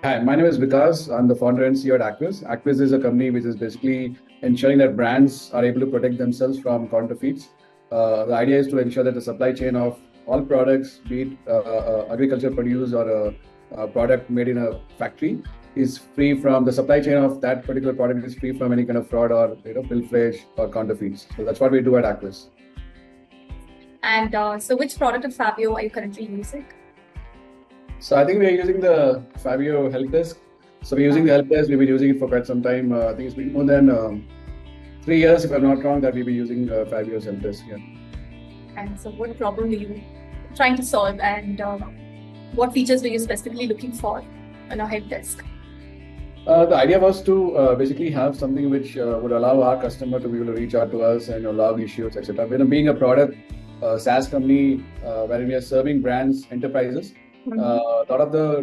Hi, my name is Vikas. I'm the founder and CEO at ACVISS. ACVISS is a company which is basically ensuring that brands are able to protect themselves from counterfeits. The idea is to ensure that the supply chain of all products, be it agriculture produce or a product made in a factory, is free from the supply chain of that particular product is free from any kind of fraud or pilferage or counterfeits. So that's what we do at ACVISS. And so which product of Faveo are you currently using? So I think we are using the Faveo Helpdesk. So we're using the Helpdesk. We've been using it for quite some time. I think it's been more than 3 years, if I'm not wrong, that we've been using Faveo's Helpdesk. Yeah. And so what problem are you trying to solve, and what features were you specifically looking for on a help desk? The idea was to basically have something which would allow our customer to be able to reach out to us and log issues, etc. Being a product SaaS company wherein we are serving brands, enterprises, a lot of the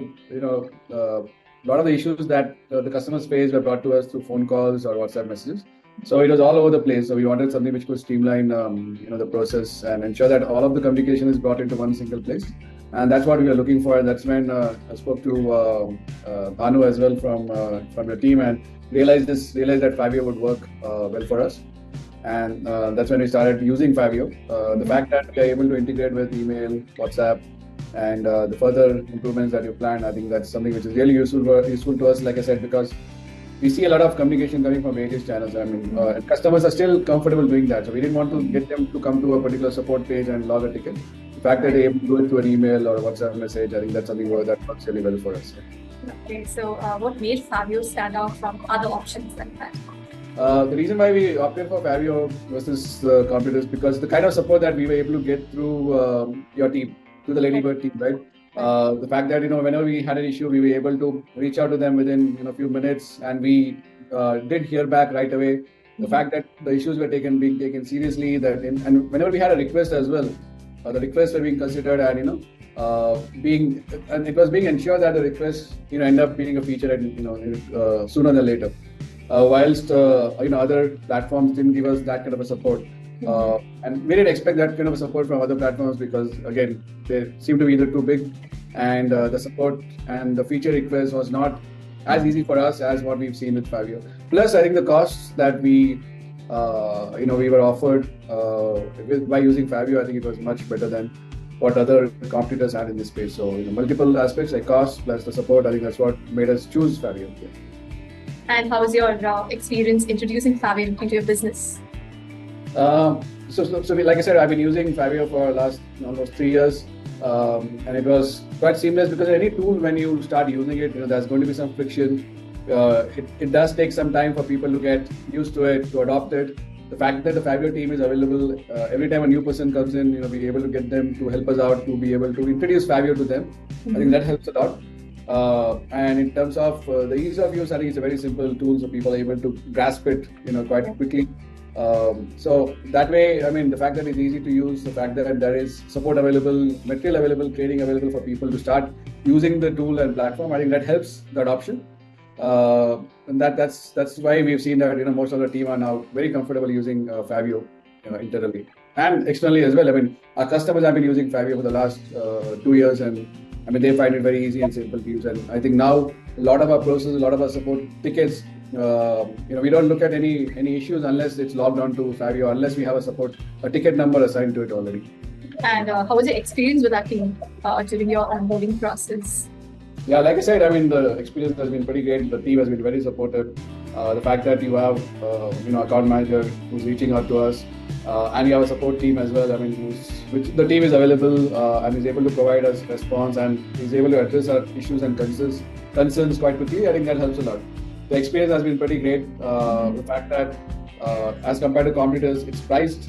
issues that the customers face were brought to us through phone calls or WhatsApp messages. So it was all over the place. So we wanted something which could streamline, the process and ensure that all of the communication is brought into one single place. And that's what we were looking for. And that's when I spoke to Banu as well from your team and realized that Faveo would work well for us. And that's when we started using Faveo. The fact that we are able to integrate with email, WhatsApp, and the further improvements that you planned, I think that's something which is really useful to us, like I said, because we see a lot of communication coming from various channels. I mean, customers are still comfortable doing that. So we didn't want to get them to come to a particular support page and log a ticket. The fact that they're able to do it through an email or a WhatsApp message, I think that's something that works really well for us. Okay, so what made Faveo stand out from other options like that? The reason why we opted for Faveo versus competitors because the kind of support that we were able to get through your team, through the Ladybird team, right? The fact that whenever we had an issue, we were able to reach out to them within a few minutes, and we did hear back right away. The fact that the issues were being taken seriously, and whenever we had a request as well, the requests were being considered, and it was being ensured that the requests end up being a feature, sooner than later. Whilst other platforms didn't give us that kind of a support. And we didn't expect that kind of support from other platforms because, again, they seem to be either too big and the support and the feature request was not as easy for us as what we've seen with Faveo. Plus, I think the costs that we were offered by using Faveo, I think it was much better than what other competitors had in this space. So, multiple aspects like cost plus the support, I think that's what made us choose Faveo. Yeah. And how was your experience introducing Faveo into your business? So like I said, I've been using Faveo for the last almost 3 years, and it was quite seamless because any tool, when you start using it, there's going to be some friction. It does take some time for people to get used to it, to adopt it. The fact that the Faveo team is available every time a new person comes in, we're able to get them to help us out, to be able to introduce Faveo to them. I think that helps a lot. And in terms of the ease of use, I think it's a very simple tool, so people are able to grasp it, quite quickly. So that way, I mean, the fact that it's easy to use, the fact that there is support available, material available, training available for people to start using the tool and platform, I think that helps the adoption. And that's why we've seen that most of the team are now very comfortable using Faveo internally and externally as well. I mean, our customers have been using Faveo for the last 2 years, and I mean, they find it very easy and simple to use. And I think now a lot of our processes, a lot of our support tickets, we don't look at any issues unless it's logged on to Faveo, unless we have a ticket number assigned to it already. And how was your experience with that team during your onboarding process? Yeah, like I said, I mean, the experience has been pretty great. The team has been very supportive. The fact that you have, account manager who's reaching out to us, and you have a support team as well. I mean, the team is available and is able to provide us response and is able to address our issues and concerns quite quickly. I think that helps a lot. The experience has been pretty great. The fact that as compared to competitors, it's priced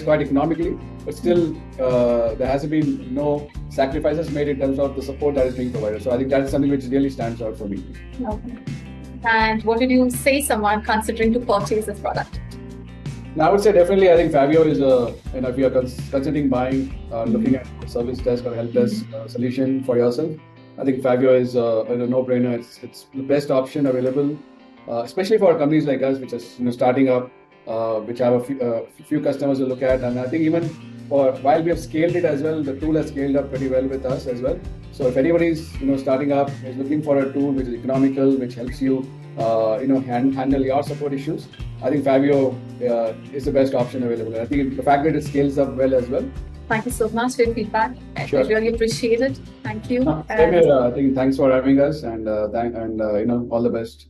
quite economically, but still there hasn't been no sacrifices made in terms of the support that is being provided. So I think that's something which really stands out for me. Okay. And what did you say someone considering to purchase this product? Now, I would say definitely, I think Faveo is if you are considering buying, looking at a service desk or help desk solution for yourself, I think Faveo is a no-brainer. It's the best option available, especially for companies like us, which are starting up, which have a few customers to look at. And I think even while we have scaled it as well, the tool has scaled up pretty well with us as well. So if anybody is starting up, is looking for a tool which is economical, which helps you handle your support issues, I think Faveo is the best option available. I think the fact that it scales up well as well. Thank you so much for your feedback. Sure. I really appreciate it. Thank you. Same here. I think thanks for having us, and all the best.